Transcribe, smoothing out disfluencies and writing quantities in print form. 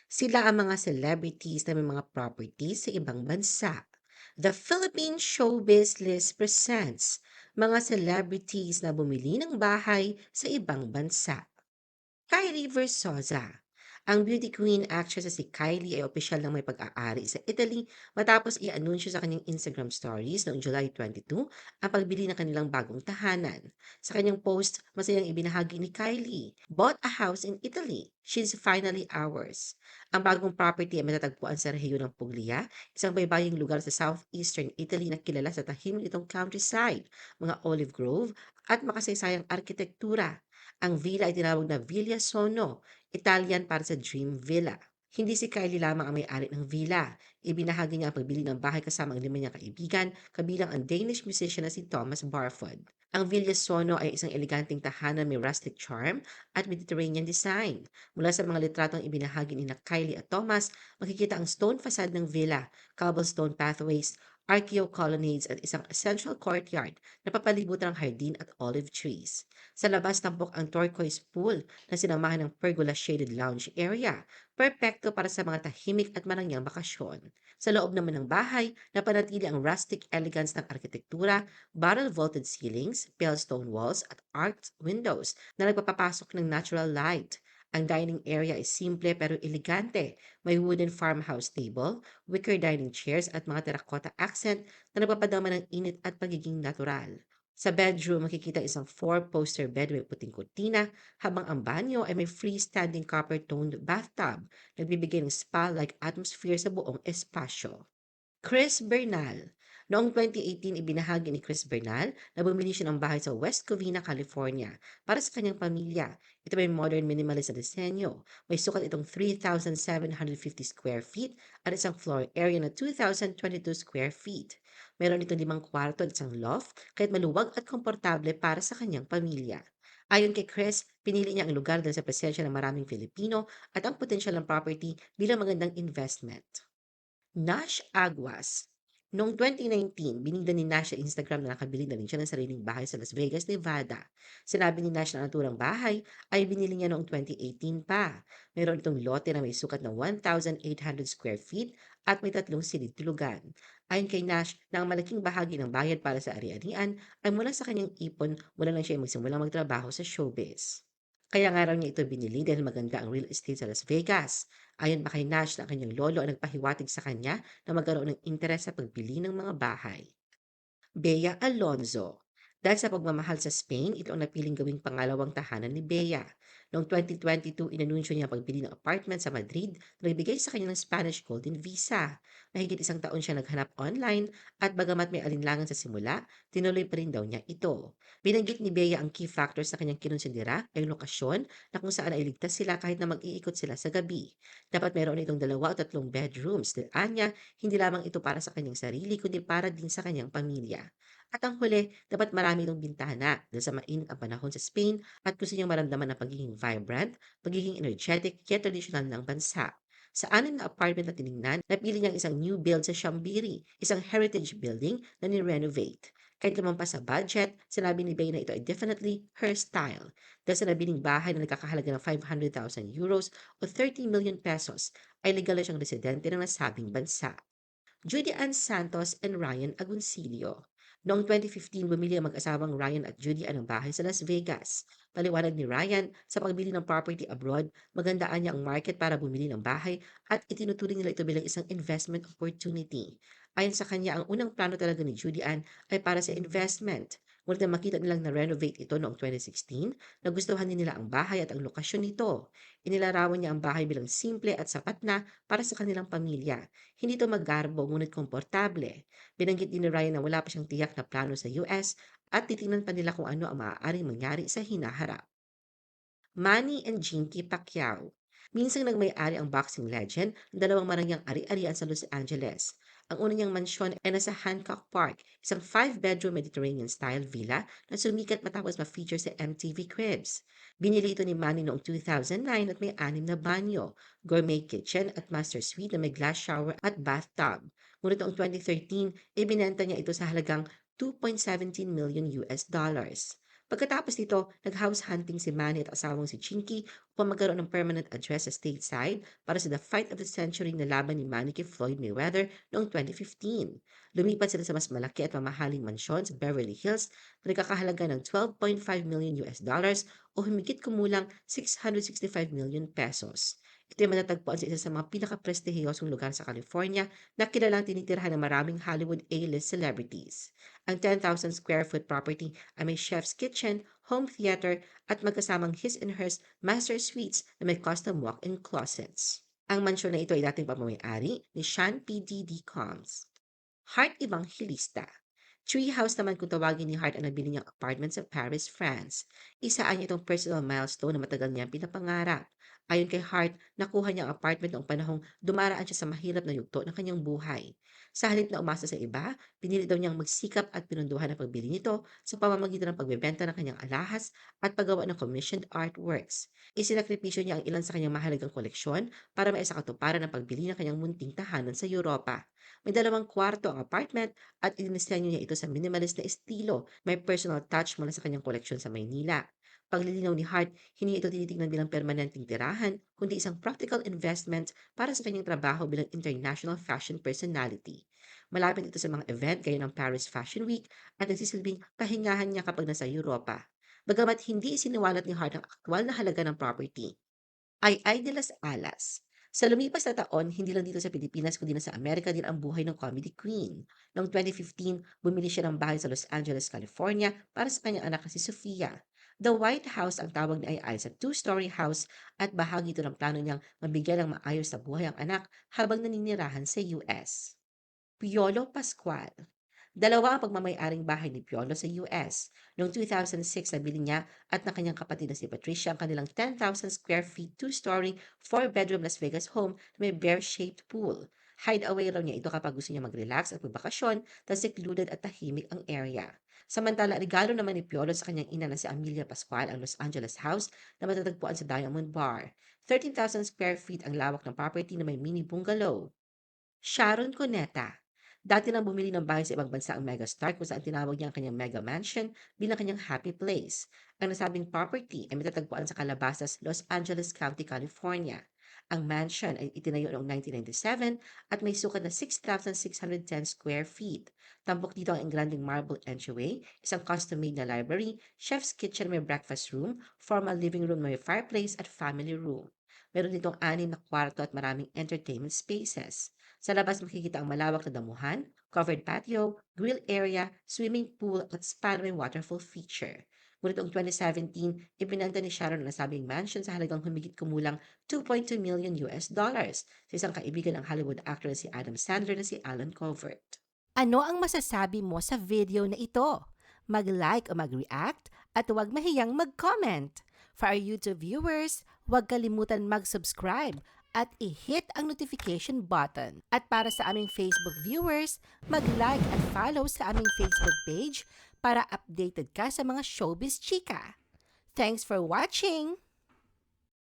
Sila ang mga celebrities na may mga properties sa ibang bansa. The Philippine Showbiz List presents mga celebrities na bumili ng bahay sa ibang bansa. Kylie Versosa. Ang beauty queen actress na si Kylie ay opisyal ng may pag-aari sa Italy matapos i-anunsyo sa kanyang Instagram stories noong July 22 ang pagbili ng kanilang bagong tahanan. Sa kanyang post, masayang ibinahagi ni Kylie, "Bought a house in Italy. She's finally ours." Ang bagong property ay matatagpuan sa rehiyon ng Puglia, isang baybaying lugar sa southeastern Italy na kilala sa tahimik nitong countryside, mga olive grove at makasaysayang arkitektura. Ang villa ay tinawag na Villa Sono, Italian para sa Dream Villa. Hindi si Kylie lamang ang may-ari ng villa. Ibinahagi niya ang pagbili ng bahay kasama ang 5 niyang kaibigan, kabilang ang Danish musician na si Thomas Barfod. Ang Villa Sono ay isang eleganteng tahanan may rustic charm at Mediterranean design. Mula sa mga litratong ibinahagi ni Kylie at Thomas, makikita ang stone facade ng villa, cobblestone pathways, archeo colonnades at isang essential courtyard na papalibutan ng hardin at olive trees. Sa labas tampok ang turquoise pool na sinamahan ng pergola-shaded lounge area, perpekto para sa mga tahimik at marangyang bakasyon. Sa loob naman ng bahay, napanatili ang rustic elegance ng arkitektura, barrel-vaulted ceilings, pale stone walls at arched windows na nagpapapasok ng natural light. Ang dining area ay simple pero elegante. May wooden farmhouse table, wicker dining chairs at mga terracotta accent na nagpapadama ng init at pagiging natural. Sa bedroom, makikita isang four-poster bed may puting kurtina, habang ang banyo ay may freestanding copper-toned bathtub, nagbibigay ng spa-like atmosphere sa buong espasyo. Chris Bernal. Noong 2018, ibinahagi ni Chris Bernal na bumili siya ng bahay sa West Covina, California para sa kanyang pamilya. Ito may modern minimalist na disenyo. May sukat itong 3,750 square feet at isang floor area na 2,022 square feet. Meron itong 5 kwarto at isang loft, kahit maluwag at komportable para sa kanyang pamilya. Ayon kay Chris, pinili niya ang lugar dahil sa presensya ng maraming Filipino at ang potensyal ng property bilang magandang investment. Nash Aguas. Noong 2019, binida ni Nash sa Instagram na nakabili na rin siya ng sariling bahay sa Las Vegas, Nevada. Sinabi ni Nash na ang naturang bahay ay binili niya noong 2018 pa. Meron itong lote na may sukat ng 1,800 square feet at may 3 silid-tulugan. Ayon kay Nash, na ang malaking bahagi ng bayad para sa ari-arian ay mula sa kanyang ipon mula nang siya ay magsimulang magtrabaho sa showbiz. Kaya nga raw niya ito binili dahil maganda ang real estate sa Las Vegas. Ayon pa kay Nash na ang kanyang lolo ang nagpahiwatig sa kanya na magkaroon ng interes sa pagbili ng mga bahay. Bea Alonzo. Dahil sa pagmamahal sa Spain, ito ang napiling gawing pangalawang tahanan ni Bea. Noong 2022, inanunsyo niya ang pagbili ng apartment sa Madrid na nagbigay sa kanya ng Spanish Golden Visa. Mahigit 1 taon siya naghanap online at bagamat may alinlangan sa simula, tinuloy pa rin daw niya ito. Binanggit ni Bea ang key factors sa kanyang kinonsidera ay lokasyon na kung saan ay ligtas sila kahit na mag-iikot sila sa gabi. Dapat mayroon itong 2 o 3 bedrooms. Anya, hindi lamang ito para sa kanyang sarili kundi para din sa kanyang pamilya. At ang huli, dapat marami itong bintana dahil sa mainit ang panahon sa Spain at gusto niyang maramdaman ang pagiging vibrant, pagiging energetic, kaya tradisyonal ng bansa. Sa 6 na apartment na tiningnan, napili niyang isang new build sa Shambiri, isang heritage building na ni-renovate. Kahit lumampas sa budget, sinabi ni Bey na ito ay definitely her style. Dahil sa nabiling bahay na nagkakahalaga ng 500,000 euros o 30 million pesos, ay legal na siyang residente ng nasabing bansa. Judy Ann Santos and Ryan Agoncillo. Noong 2015, bumili ang mag-asawang Ryan at Judy Ann ng bahay sa Las Vegas. Paliwanag ni Ryan, sa pagbili ng property abroad, magandaan niya ang market para bumili ng bahay at itinuturing nila ito bilang isang investment opportunity. Ayon sa kanya, ang unang plano talaga ni Judy Ann ay para sa investment. Ngunit nang makita nilang na-renovate ito noong 2016, nagustuhan din nila ang bahay at ang lokasyon nito. Inilarawan niya ang bahay bilang simple at sapat na para sa kanilang pamilya. Hindi ito magarbo ngunit komportable. Binanggit din ni Ryan na wala pa siyang tiyak na plano sa US at titingnan pa nila kung ano ang maaaring mangyari sa hinaharap. Manny and Jinky Pacquiao. Minsang nagmay-ari ang boxing legend ng dalawang marangyang ari-arian sa Los Angeles. Ang una niyang mansyon ay nasa Hancock Park, isang 5 bedroom Mediterranean-style villa na sumikat matapos ma-feature sa MTV Cribs. Binili ito ni Manny noong 2009 at may 6 na banyo, gourmet kitchen at master suite na may glass shower at bathtub. Ngunit noong 2013, ibinenta niya ito sa halagang 2.17 million US dollars. Pagkatapos nito, nag-house hunting si Manny at asawang si Chinky upang magkaroon ng permanent address sa stateside para sa The Fight of the Century na laban ni Manny kay Floyd Mayweather noong 2015. Lumipat sila sa mas malaki at mamahaling mansyon sa Beverly Hills na nagkakahalaga ng 12.5 million US dollars o humigit kumulang 665 million pesos. Ito ay matatagpuan sa isa sa mga pinakaprestihiyosong lugar sa California na kilalang tinitirhan ng maraming Hollywood A-list celebrities. Ang 10,000 square foot property ay may chef's kitchen, home theater at magkasamang his and hers master suites na may custom walk-in closets. Ang mansyon na ito ay dating pamamay-ari ni Sean P. D. Combs. Hart Evangelista. Treehouse naman kung tawagin ni Hart ang nabili niyang apartment sa Paris, France. Isaan niya itong personal milestone na matagal niyang pinapangarap. Ayon kay Hart, nakuha niya ang apartment noong panahong dumaraan siya sa mahirap na yugto ng kanyang buhay. Sa halip na umasa sa iba, pinili daw niyang magsikap at pinunduhan ang pagbili nito sa pamamagitan ng pagbebenta ng kanyang alahas at paggawa ng commissioned artworks. Isinakripisyo niya ang ilan sa kanyang mahalagang koleksyon para maisakatuparan ang pagbili ng kanyang munting tahanan sa Europa. May 2 kwarto ang apartment at idinisenyo niya ito sa minimalist na estilo, may personal touch mula sa kanyang koleksyon sa Maynila. Paglilinaw ni Hart, hindi ito tinitingnan bilang permanenteng tirahan, kundi isang practical investment para sa kanyang trabaho bilang international fashion personality. Malapit ito sa mga event gaya ng Paris Fashion Week at nagsisilbing pahingahan niya kapag nasa Europa. Bagamat hindi isiniwalat ni Hart ang aktwal na halaga ng property, ay de las Alas. Sa lumipas na taon, hindi lang dito sa Pilipinas kundi na sa Amerika din ang buhay ng comedy queen. Noong 2015, bumili siya ng bahay sa Los Angeles, California para sa kanyang anak na si Sofia. The White House ang tawag ni Ay sa two-story house at bahagi ito ng plano niyang mabigyan ng maayos na buhay ang anak habang naninirahan sa US. Piolo Pascual. Dalawa ang pagmamay-aring bahay ni Piolo sa US. Noong 2006, nabili niya at ng kanyang kapatid na si Patricia ang kanilang 10,000 square feet, 2-story, 4-bedroom Las Vegas home na may bear-shaped pool. Hideaway raw niya ito kapag gusto niya mag-relax at magbakasyon dahil secluded at tahimik ang area. Samantala, regalo naman ni Piolo sa kanyang ina na si Amelia Pascual ang Los Angeles house na matatagpuan sa Diamond Bar. 13,000 square feet ang lawak ng property na may mini bungalow. Sharon Cuneta. Dati nang bumili ng bahay sa ibang bansa ang megastar kung saan tinawag niya ang kanyang mega mansion bilang kanyang happy place. Ang nasabing property ay matatagpuan sa Calabasas, Los Angeles County, California. Ang mansion ay itinayo noong 1997 at may sukat na 6,610 square feet. Tampok dito ang engranding marble entryway, isang custom-made na library, chef's kitchen may breakfast room, formal living room may fireplace at family room. Meron ditong 6 na kwarto at maraming entertainment spaces. Sa labas makikita ang malawak na damuhan, covered patio, grill area, swimming pool at spa na may waterfall feature. Ngunit noong 2017, ibinenta ni Sharon ang nasabing mansion sa halagang humigit kumulang 2.2 million US dollars sa isang kaibigan ng Hollywood actor na si Adam Sandler na si Alan Covert. Ano ang masasabi mo sa video na ito? Mag-like o mag-react at huwag mahiyang mag-comment. For our YouTube viewers, huwag kalimutan mag-subscribe at i-hit ang notification button. At para sa aming Facebook viewers, mag-like at follow sa aming Facebook page para updated ka sa mga showbiz chika. Thanks for watching!